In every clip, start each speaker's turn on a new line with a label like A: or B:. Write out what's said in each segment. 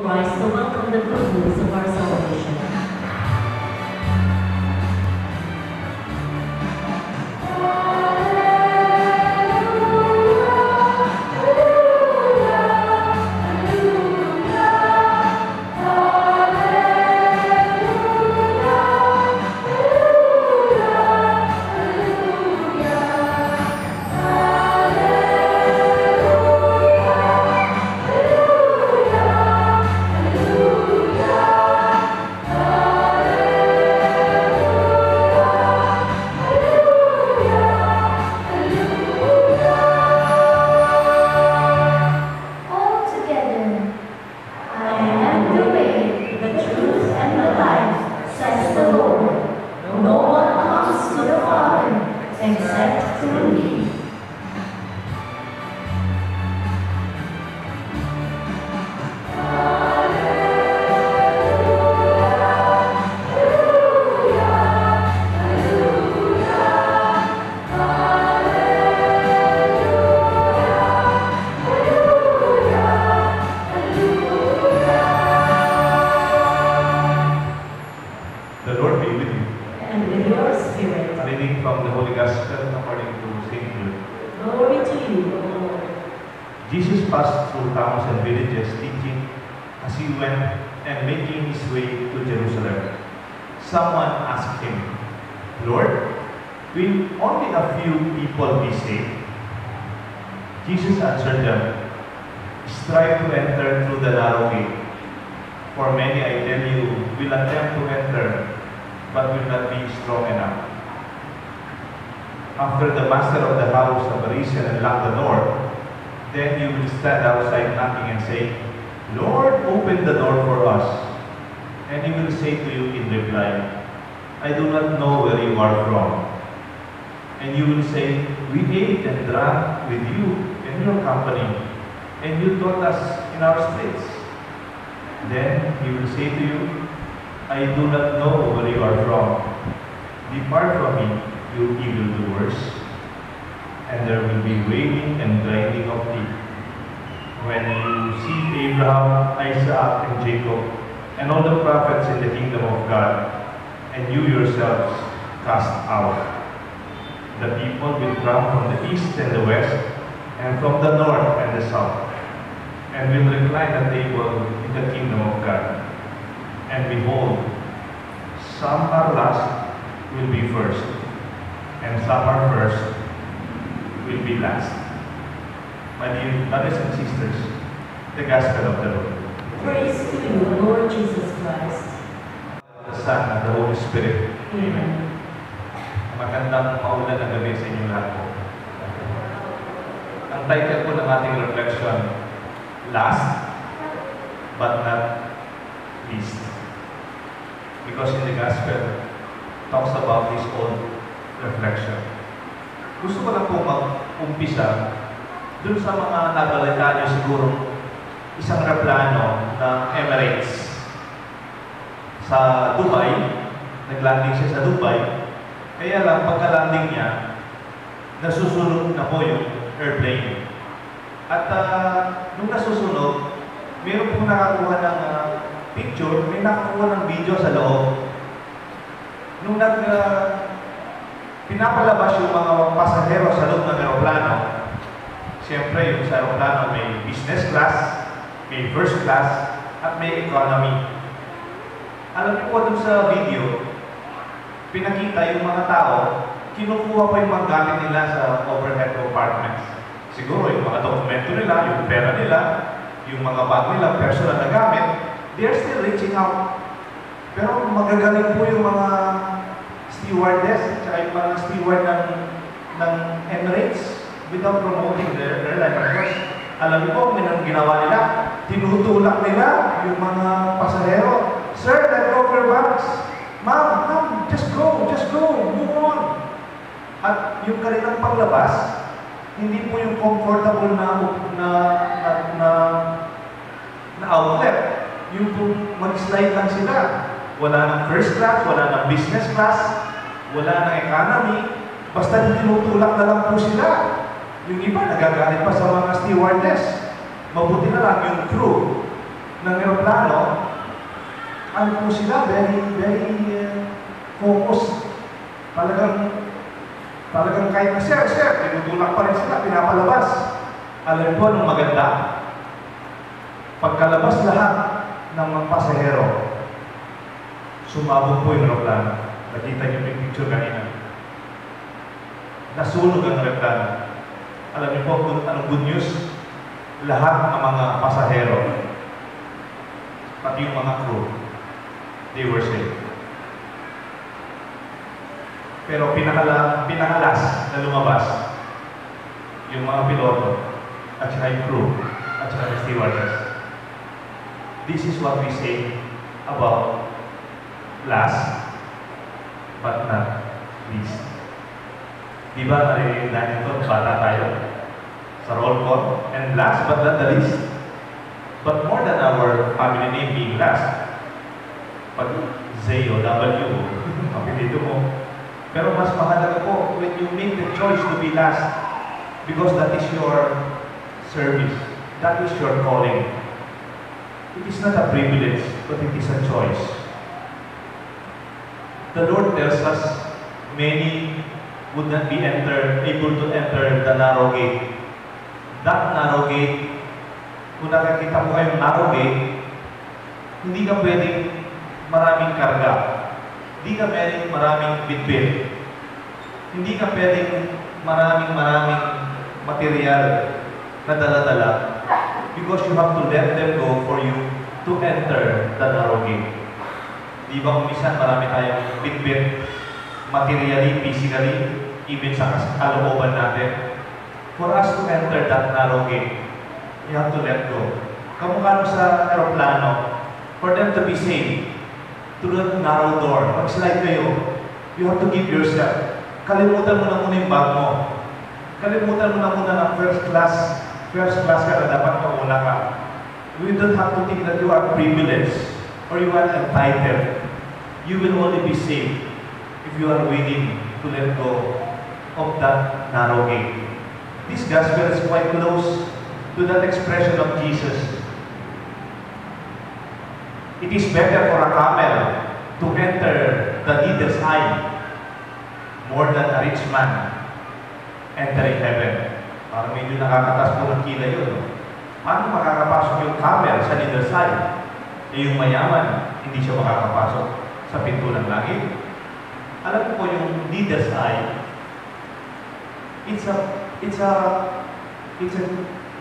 A: rise to welcome the good news of our salvation.
B: The Lord be with you.
A: And with your spirit.
B: A reading from the Holy Gospel according to St. Luke.
A: Glory to you, O Lord.
B: Jesus passed through towns and villages, teaching as he went and making his way to Jerusalem. Someone asked him, Lord, will only a few people be saved? Jesus answered them, strive to enter through the narrow gate. For many, I tell you, will attempt to enter, but will not be strong enough. After the master of the house have arisen and locked the door, then you will stand outside knocking and say, Lord, open the door for us. And he will say to you in reply, I do not know where you are from. And you will say, we ate and drank with you in your company, and you taught us in our streets. Then he will say to you, I do not know where you are from. Depart from me, you evildoers. And there will be wailing and grinding of teeth when you see Abraham, Isaac, and Jacob, and all the prophets in the kingdom of God, and you yourselves cast out. The people will come from the east and the west, and from the north and the south, and will recline at table in the kingdom of God. And behold, some are last will be first, and some are first will be last. My dear brothers and sisters, the Gospel of the Lord.
A: Praise to you, Lord Jesus Christ.
B: The Son and the Holy Spirit.
A: Amen.
B: Magandang maulan na gabi sa inyong lahat po. Ang title po ng ating reflection, Last but not least. Because in the Gospel, talks about this old reflection. Gusto ko lang po mag-umpisa dun sa mga nabalita nyo siguro isang aeroplano ng Emirates sa Dubai. Naglanding siya sa Dubai. Kaya lang, pagka-landing niya, nasusunod na po yung airplane. At nung nasusunod, meron pong nakakuha ng picture, may nakakuha ng video sa loob. Nung pinapalabas yung mga pasahero sa loob ng aeroplano, siyempre yung sa aeroplano may business class, may first class, at may economy. Alam niyo po dun sa video, pinakita yung mga tao, kinukuha pa yung mga gamit nila sa overhead compartments. Siguro yung mga dokumento nila, yung pera nila, yung mga bag nila, personal na gamit, they are still reaching out. Pero magagaling po yung mga stewardess, tsaka yung mga steward ng Emirates without promoting their life. Of course, alam niyo po, may ginawa nila, tinutulak nila yung mga pasahero. Sir, let go of your bags. Ma'am, just go, move on. At yung kanilang paglabas, hindi po yung comfortable na outlet. Yung po mag-slide lang sila. Wala ng first class, wala ng business class, wala ng economy. Basta tinutulak na lang po sila. Yung iba nagagalit pa sa mga stewardess. Mabuti na lang yung crew ng aeroplano aeroplano, ano po sila, very focused. Talagang kahit na sir, tinutulak pa rin sila, pinapalabas. Alam po anong maganda? Pagkalabas lahat ng mga pasahero, sumabog po yung aeroplano. Nakita niyo yung picture kanina. Nasunog ang aeroplano. Alam niyo po anong good news? Lahat ng mga pasahero, pati yung mga crew, they were safe. Pero pinakalas na lumabas, yung mga piloto, at saka yung crew, at saka yung stewardess. This is what we say about last but not least. Di ba narinig natin ito, bata tayo, sa roll call, and last but not the least, but more than our family name being last, pag Z-O-W, kapilito mo. Pero mas mahalaga po when you make the choice to be last, because that is your service, that is your calling. It is not a privilege, but it is a choice. The Lord tells us many would not be able to enter the narrow gate. That narrow gate, kung nakakita mo kayong narrow gate, hindi ka pwedeng maraming karga. Hindi ka pwedeng maraming bitbit. Hindi ka pwedeng maraming material na dala-dala. Because you have to let them go for you to enter the narrow gate. Di ba kung minsan marami tayong bitbit, materially, physically, even sa kalooban natin. For us to enter that narrow gate, you have to let go. Kamukha sa aeroplano, for them to be safe, through that narrow door, pag-slide kayo, you have to give yourself. Kalimutan mo na muna yung bag mo. Kalimutan mo na muna ng first class ka na dapat mauna ka. You don't have to think that you are privileged or you are entitled. You will only be safe if you are willing to let go of that narrow gate. This gospel is quite close to that expression of Jesus. It is better for a camel to enter the needle's eye more than a rich man entering heaven. Parang medyo nakakatas po ng kila yun. Paano makakapasok yung camel sa needle's eye? Yung mayaman, hindi siya makakapasok sa pinto ng langit. Alam mo po yung needle's eye, it's a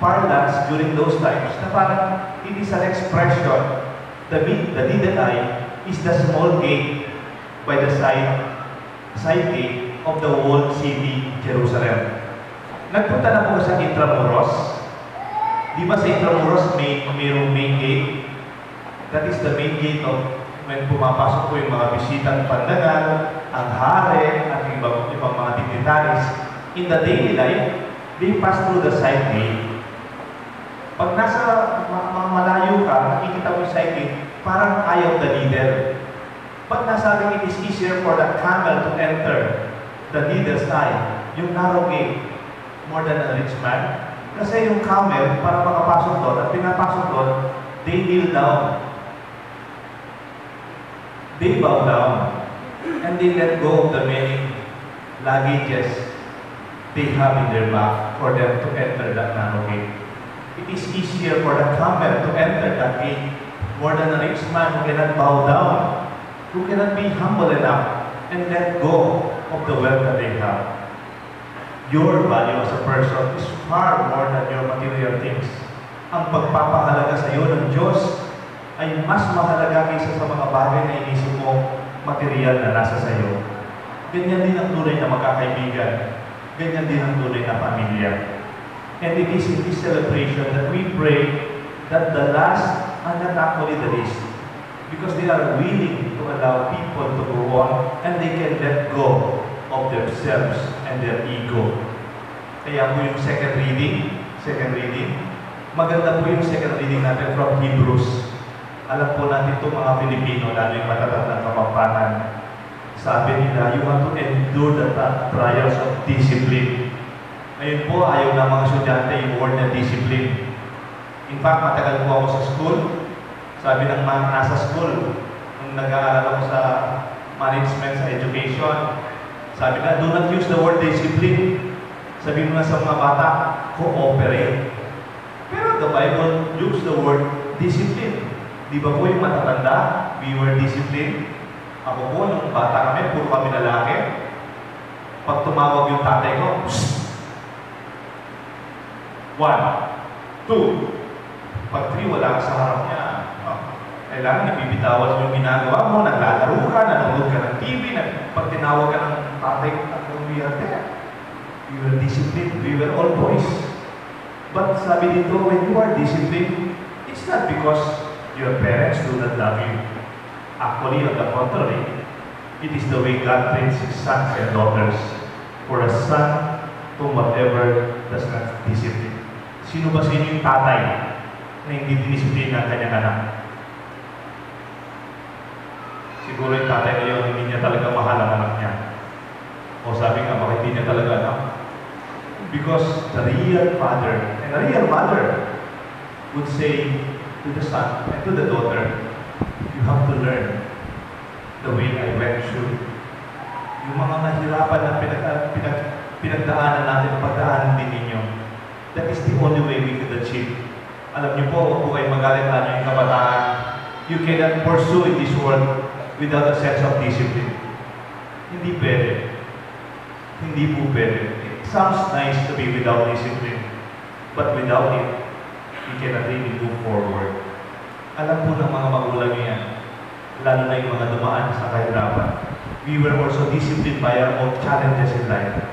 B: parlance during those times na parang it is an expression. The needle eye is the small gate by the side gate of the walled city, Jerusalem. Nagpunta na po sa Intramuros. Di ba sa Intramuros mayroong main gate? That is the main gate of when pumapasok po yung mga bisitang pandangal, ang hare, at ibang mga dignitaries. In the daily life, they pass through the side gate. Pag nasa malayo ka, nakikita mo yung side gate, parang eye of the needle. Pag nasabi, it is easier for the camel to enter the needle's eye, yung narrow gate, more than a rich man. Kasi yung camel, para makapasok doon, at pinapasok doon, they kneel down. They bow down. And they let go of the many luggages they have in their back for them to enter that narrow gate. It is easier for the camel to enter that gate more than a rich man who cannot bow down, who cannot be humble enough and let go of the wealth that they have. Your value as a person is far more than your material things. Ang pagpapahalaga sa iyo ng Diyos ay mas mahalaga kaysa sa mga bagay na inisip mo material na nasa sa iyo. Ganyan din ang tunay na magkakaibigan. Ganyan din ang tunay na pamilya. And it is in this celebration that we pray that the last and not actually the least, because they are willing to allow people to go on and they can let go of themselves and their ego. Kaya po yung second reading, maganda po yung second reading natin from Hebrews. Alam po natin itong mga Pilipino, lalo yung matatandang kapampangan. Sabi nila, you have to endure the trials of discipline. Ngayon po, ayaw ng mga estudyante yung word na discipline. In fact, matagal po ako sa school. Sabi ng mga nasa school, nung nag-aaral ako sa management, sa education, sabi na, do not use the word discipline. Sabi mo na sa mga bata, cooperate. Pero the Bible use the word discipline. Di ba po yung matatanda, we were disciplined? Ako po, nung bata kami, puro kami lalaki. Pag tumawag yung tatay ko, psst! 1, 2. Pag 3, wala ka sa harap niya. Kailangan ibibitawan yung ginagawa mo, naglalaro ka, nanonood ka ng TV, pag tinawag ka ng tatay, we are there. We were disciplined. We were all boys. But sabi dito, when you are disciplined, it's not because your parents do not love you. Actually, on the contrary, it is the way God trains His sons and daughters. For a son to whatever does not discipline. Sino ba sa inyo yung tatay na hindi dinisiplina ang kanyang anak? Siguro yung tatay na yun, hindi niya talaga mahal ang anak niya. O sabi nga, bakit hindi niya talaga anak? Because the real father and the real mother would say to the son and to the daughter, you have to learn the way I went through. Yung mga nahirapan na pinagdaanan natin, pagdaanan din ninyo. That is the only way we could achieve. Alam niyo po, huwag po kayo magalit na yung kabataan. You cannot pursue in this world without a sense of discipline. Hindi pwede. Hindi po pwede. It sounds nice to be without discipline. But without it, you cannot really move forward. Alam po ng mga magulang yan, lalo na yung mga dumaan sa kahirapan. We were also disciplined by our own challenges in life.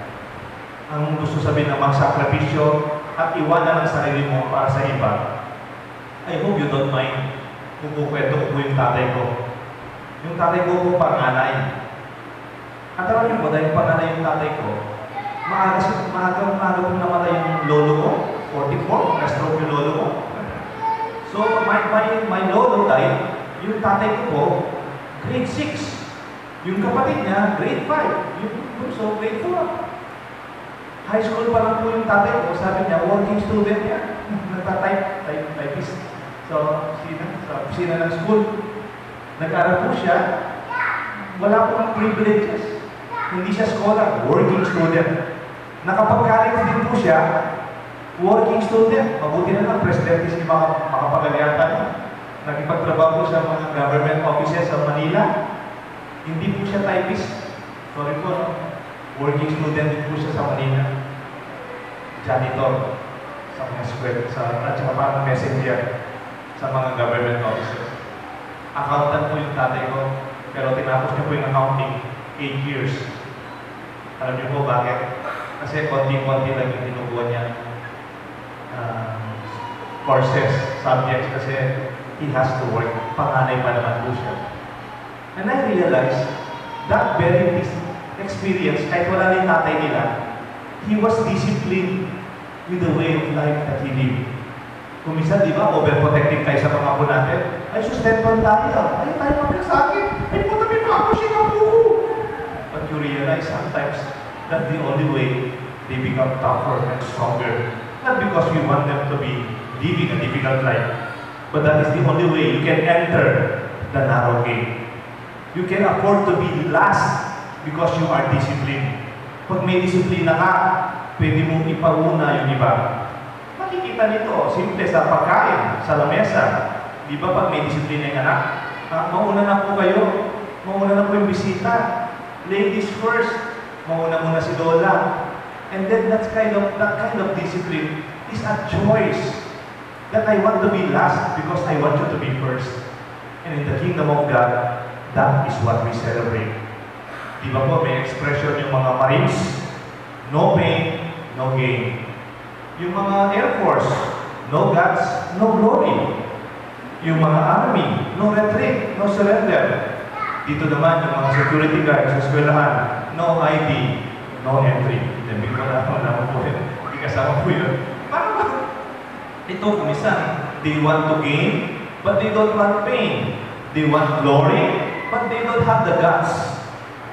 B: Ang gusto sabihin ng magsakripisyo at iwanan ang sarili mo para sa iba. I hope you don't mind kung kukwento ko po yung tatay ko. Yung tatay ko po panganay. At alam niyo po, dahil panganay yung tatay ko, maaga pong namatay yung lolo ko, 44, na-stroke yung lolo ko. So, my lolo died, yung tatay ko po, grade 6. Yung kapatid niya, grade 5. Yung bunso, grade 4. High school pa lang po yung tatay ko, sabi niya, working student yan. Nagtatypist. So, sa kusina ng school. Nag-aral po siya, wala pong privileges. Hindi siya scholar, working student. Nakapag-college din po siya, working student. Mabuti na lang, presidente si makapag-alyatan. Nagipagtrabaho po sa mga government offices sa Manila. Hindi po siya typist. Sorry po, no? Working student din po siya sa Manila. Janitor sa mga square, at saka parang messenger sa mga government offices. Accountant po yung tatay ko, pero tinapos niya po yung accounting 8 years. Alam niyo po bakit? Kasi konti-konti lang yung tinukuha niya courses, subjects, kasi he has to work. Panganay pa naman po siya. And I realized that very experience, kahit wala na yung tatay nila, he was disciplined with the way of life that he lived. Kung minsan, di ba, overprotective tayo sa mga apo natin, ay, sustentuhan tayo. Ay, tayo pa sa akin. Ay, puta, may ako siya ka po. But you realize sometimes that's the only way they become tougher and stronger. Not because we want them to be living a difficult life, but that is the only way you can enter the narrow gate. You can afford to be last because you are disciplined. Pag may disiplina ka, pwede mong ipauna yung iba. Makikita nito, simple sa pagkain, sa lamesa. Di ba pag may disiplina yung anak, mauna na po kayo, mauna na po yung bisita. Ladies first, mauna muna si Lola. And then that kind of discipline is a choice that I want to be last because I want you to be first. And in the kingdom of God, that is what we celebrate. Di ba po, may expression yung mga Marines, no pain, no gain. Yung mga Air Force, no guts, no glory. Yung mga Army, no retreat, no surrender. Dito naman, yung mga security guards sa eskwelahan, no ID, no entry. Hindi ko na po yun. Hindi kasama po yun. Paano ba? Ito, kumisan, they want to gain, but they don't want pain. They want glory, but they don't have the guts.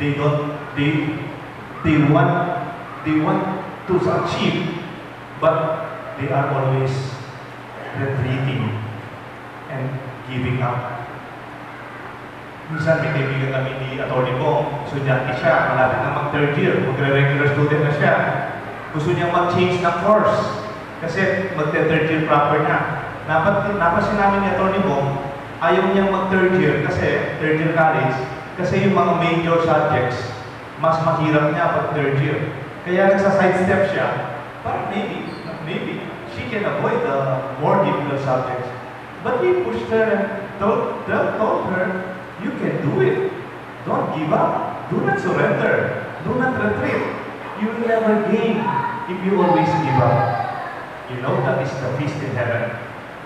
B: They want to achieve, but they are always retreating. And giving up. Minsan may kaibigan kami ni Atty. Bong, estudyante siya, malapit na mag-third year, magre-regular student na siya. Gusto niya mag-change ng course kasi mag-third year proper na. Napasin namin ni Atty. Bong, ayaw niyang mag-third year kasi, third year college, kasi yung mga major subjects, mas mahirap niya pag third year. Kaya nagsa-sidestep siya, but maybe, she can avoid the more difficult subjects. But we pushed her and told her, you can do it. Don't give up. Do not surrender. Do not retreat. You will never gain if you always give up. You know, that is the feast in heaven.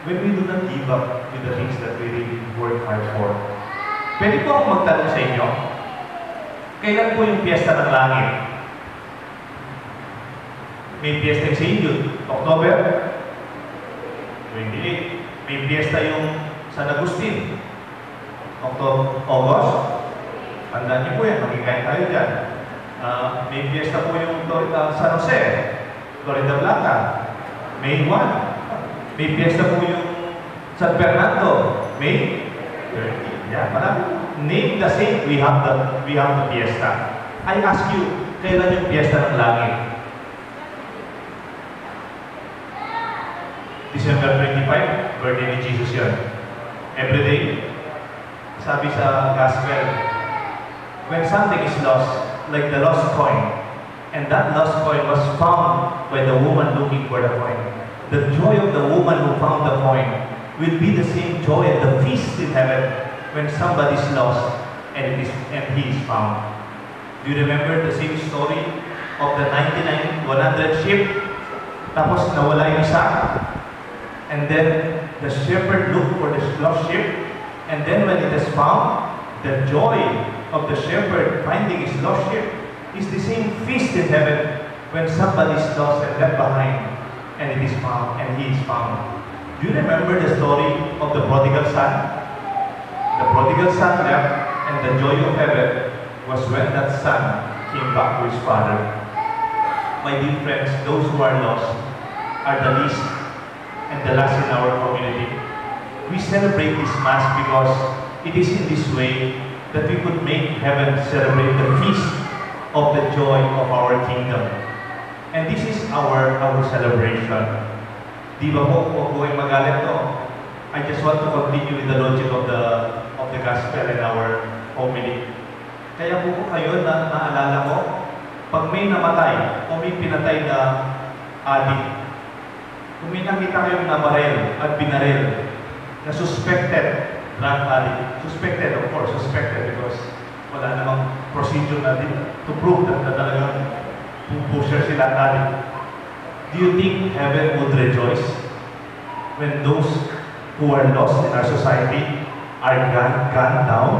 B: When we do not give up with the things that we really work hard for. Pwede po akong magtanong sa inyo, kailan po yung piyesta ng langit? May piyesta yung St. Jude, October 28. May piyesta yung San Agustin, August. Tandaan niyo po yan, magkikain tayo dyan. May fiesta po yung San Jose, Florida Blanca, May 1. May fiesta po yung San Fernando, May 30. Yeah, marami. Name the saint, we have the fiesta. I ask you, kailan yung fiesta ng langit? December 25, birthday ni Jesus yun. Every day. Sabi sa gospel, when something is lost, like the lost coin, and that lost coin was found by the woman looking for the coin, the joy of the woman who found the coin will be the same joy at the feast in heaven when somebody is lost and he is found. Do you remember the same story of the 100 sheep? Tapos nawala yung isa, and then the shepherd looked for the lost sheep. And then when it is found, the joy of the shepherd finding his lost sheep is the same feast in heaven when somebody is lost and left behind, and it is found, and he is found. Do you remember the story of the prodigal son? The prodigal son left, and the joy of heaven was when that son came back to his father. My dear friends, those who are lost are the least and the last in our community. We celebrate this Mass because it is in this way that we could make heaven celebrate the feast of the joy of our kingdom. And this is our celebration. Di ba po, huwag po kayong magalit to. I just want to continue with the logic of the gospel and our homily. Kaya po kayo na naalala mo, pag may namatay o may pinatay na adik, kung may nakita kayong nabarel at binarel, na suspected drug addict. Suspected, of course, suspected because wala namang procedure na din to prove that talagang pusher sila addict. Do you think heaven would rejoice when those who are lost in our society are gone down?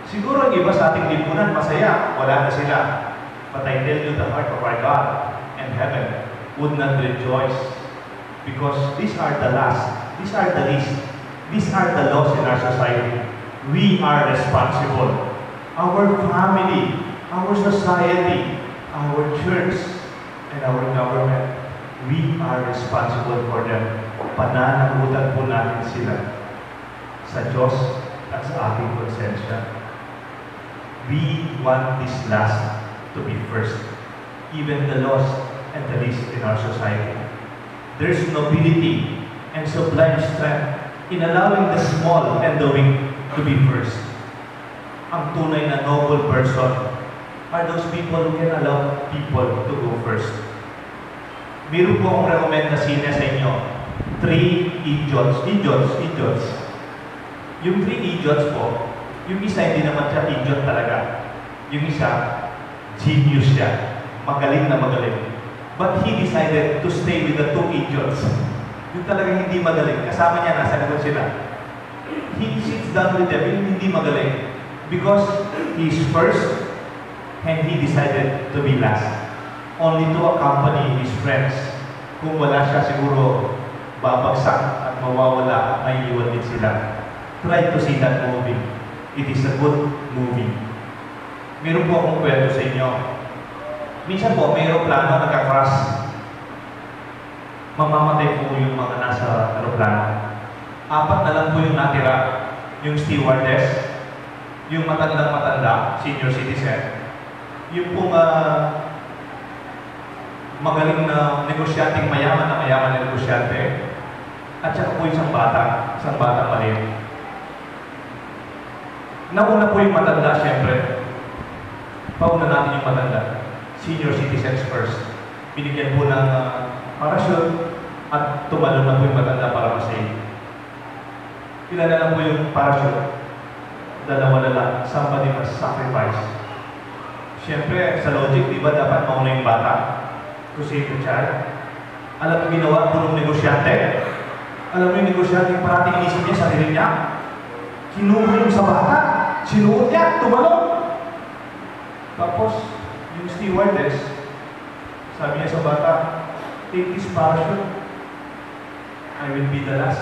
B: Siguro ang iba sa ating lipunan masaya, wala na sila. But I tell you, the heart of our God and heaven would not rejoice because these are the last, these are the least. These are the lost in our society. We are responsible. Our family, our society, our church, and our government, we are responsible for them. Pananagutan po natin sila sa Diyos at sa ating konsensya. We want this last to be first, even the lost and the least in our society. There's nobility and sublime strength in allowing the small and the weak to be first. Ang tunay na noble person are those people who can allow people to go first. Meron po akong recommend na sine sa inyo. 3 idiots. Yung 3 idiots po, yung isa hindi naman siya idiot talaga. Yung isa, genius siya. Magaling na magaling. But he decided to stay with the 2 idiots. Yung talagang hindi magaling. Kasama niya, nasa likod sila. He sits down with them, yung hindi magaling. Because he is first, and he decided to be last. Only to accompany his friends. Kung wala siya, siguro babagsak at mawawala at may iwan din sila. Try to see that movie. It is a good movie. Meron po akong kwento sa inyo. Minsan po, may aeroplano nagka-crash. Mamamatay po yung mga nasa aeroplano. 4 na lang po yung natira. Yung stewardess, yung matandang-matanda, senior citizen, yung pong magaling na negosyanteng mayaman na negosyante, at saka po isang batang maliit. Nauna po yung matanda, siyempre. Pauna natin yung matanda. Senior citizens first. Binigyan po ng parachute at tumalon na po yung matanda para masave. Ilan na lang po yung parachute? 2 na lang. Somebody must sacrifice. Siyempre, sa logic, di ba dapat mauna yung bata to save the child? Alam mo ginawa po ng negosyante? Alam mo yung negosyante yung parating inisip niya, sarili niya? Kinuha yung sa bata, sinuot niya, tumalon. Tapos, yung stewardess, sabi niya sa bata, take this parachute. I will be the last.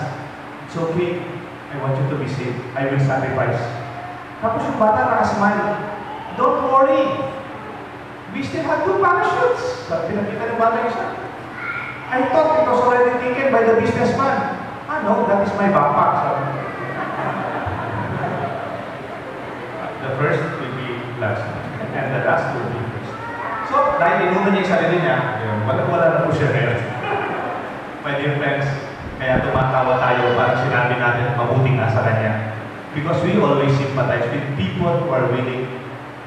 B: It's okay. I want you to be safe. I will sacrifice. Tapos yung bata nakasmile. Don't worry. We still have 2 parachutes. Sabi nakita ng bata isa. I thought it was already taken by the businessman. No, that is my backpack. Sabi. The first will be last. And the last will be first. So, dahil inuna niya yung sarili niya, wala na po siya ngayon. My dear friends, kaya tumatawa tayo para sinabi natin mabuting nasa Kanya. Because we always sympathize with people who are willing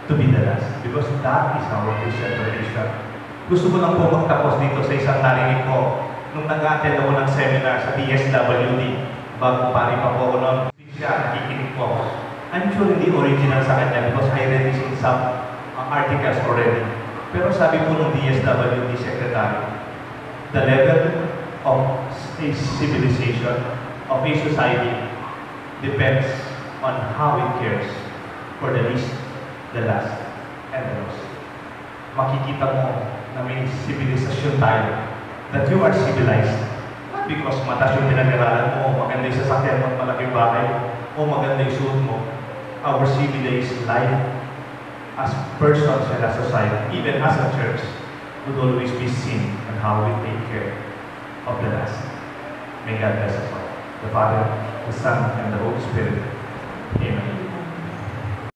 B: to be the last. Because that is our Christian tradition. Gusto ko lang po magtapos dito sa isang narinig ko. Nung nag-attend ako ng seminar sa DSWD, bago pari pa po ako noon, siya, nakikinig po. I'm sure hindi original sa kanya because I read this in some articles already. Pero sabi po ng DSWD Secretary, the level of a civilization, of a society, depends on how it cares for the least, the last, and the lost. Makikita mo na may civilization tayo, that you are civilized. Not because matas yung pinag-aralan mo, maganda yung sasakyan mo at malaking bahay, o maganda yung suot mo. Our civilized life as persons and as society, even as a church, would always be seen on how we take care of the last. May God bless us all. The Father, the Son, and the Holy Spirit. Amen.